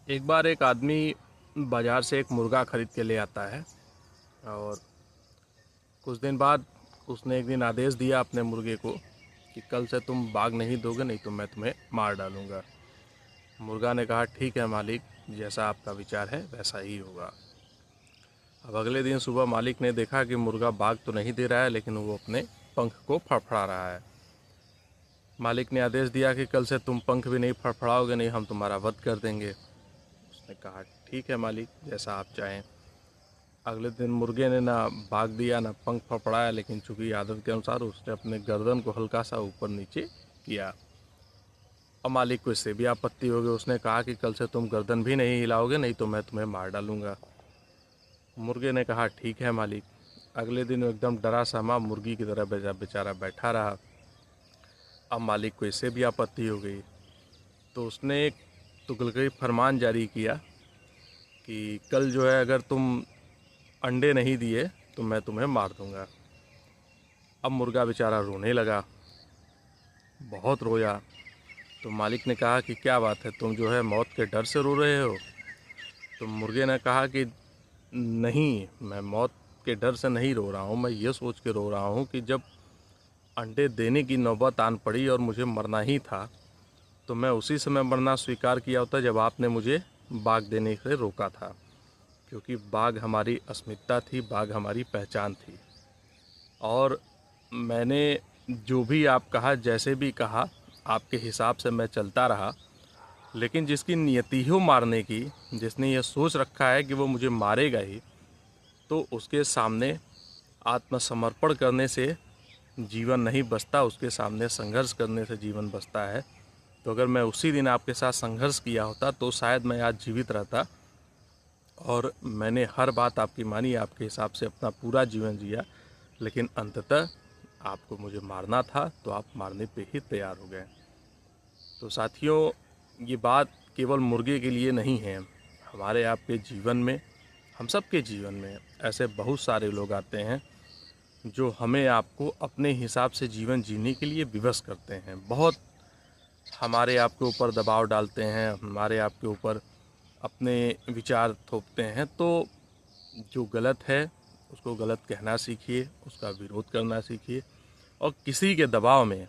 एक बार एक आदमी बाज़ार से एक मुर्गा ख़रीद के ले आता है और कुछ दिन बाद उसने एक दिन आदेश दिया अपने मुर्गे को कि कल से तुम बाग नहीं दोगे, नहीं तो मैं तुम्हें मार डालूँगा। मुर्गा ने कहा ठीक है मालिक, जैसा आपका विचार है वैसा ही होगा। अब अगले दिन सुबह मालिक ने देखा कि मुर्गा बाग तो नहीं दे रहा है, लेकिन वो अपने पंख को फड़फड़ा रहा है। मालिक ने आदेश दिया कि कल से तुम पंख भी नहीं फड़फड़ाओगे, नहीं हम तुम्हारा वध कर देंगे। उसने कहा ठीक है मालिक, जैसा आप चाहें। अगले दिन मुर्गे ने ना भाग दिया ना पंख फड़फड़ाया, लेकिन चूंकि आदत के अनुसार उसने अपने गर्दन को हल्का सा ऊपर नीचे किया। अब मालिक को इससे भी आपत्ति हो गई। उसने कहा कि कल से तुम गर्दन भी नहीं हिलाओगे, नहीं तो मैं तुम्हें मार डालूंगा। मुर्गे ने कहा ठीक है मालिक। अगले दिन वो एकदम डरा सहमा मुर्गी की तरह बेचारा बैठा रहा। अब मालिक को इससे भी आपत्ति हो गई, तो उसने एक तुगलकी फरमान जारी किया कि कल जो है अगर तुम अंडे नहीं दिए तो मैं तुम्हें मार दूंगा। अब मुर्गा बेचारा रोने लगा, बहुत रोया। तो मालिक ने कहा कि क्या बात है, तुम जो है मौत के डर से रो रहे हो? तो मुर्गे ने कहा कि नहीं, मैं मौत के डर से नहीं रो रहा हूँ, मैं ये सोच के रो रहा हूँ कि जब अंडे देने की नौबत आन पड़ी और मुझे मरना ही था, तो मैं उसी समय मरना स्वीकार किया होता जब आपने मुझे बाग देने से रोका था, क्योंकि बाघ हमारी अस्मिता थी, बाघ हमारी पहचान थी। और मैंने जो भी आप कहा, जैसे भी कहा, आपके हिसाब से मैं चलता रहा। लेकिन जिसकी नियति हो मारने की, जिसने ये सोच रखा है कि वो मुझे मारेगा ही, तो उसके सामने आत्मसमर्पण करने से जीवन नहीं बचता, उसके सामने संघर्ष करने से जीवन बचता है। तो अगर मैं उसी दिन आपके साथ संघर्ष किया होता तो शायद मैं आज जीवित रहता। और मैंने हर बात आपकी मानी, आपके हिसाब से अपना पूरा जीवन जिया, लेकिन अंततः आपको मुझे मारना था तो आप मारने पे ही तैयार हो गए। तो साथियों, ये बात केवल मुर्गे के लिए नहीं है, हमारे आपके जीवन में, हम सब के जीवन में ऐसे बहुत सारे लोग आते हैं जो हमें आपको अपने हिसाब से जीवन जीने के लिए विवश करते हैं। बहुत हमारे आपके ऊपर दबाव डालते हैं, हमारे आपके ऊपर अपने विचार थोपते हैं। तो जो गलत है उसको गलत कहना सीखिए, उसका विरोध करना सीखिए, और किसी के दबाव में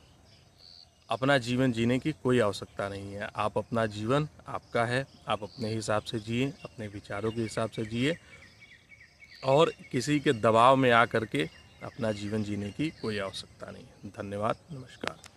अपना जीवन जीने की कोई आवश्यकता नहीं है। आप अपना जीवन आपका है, आप अपने हिसाब से जिए, अपने विचारों के हिसाब से जिए, और किसी के दबाव में आ करके अपना जीवन जीने की कोई आवश्यकता नहीं है। धन्यवाद, नमस्कार।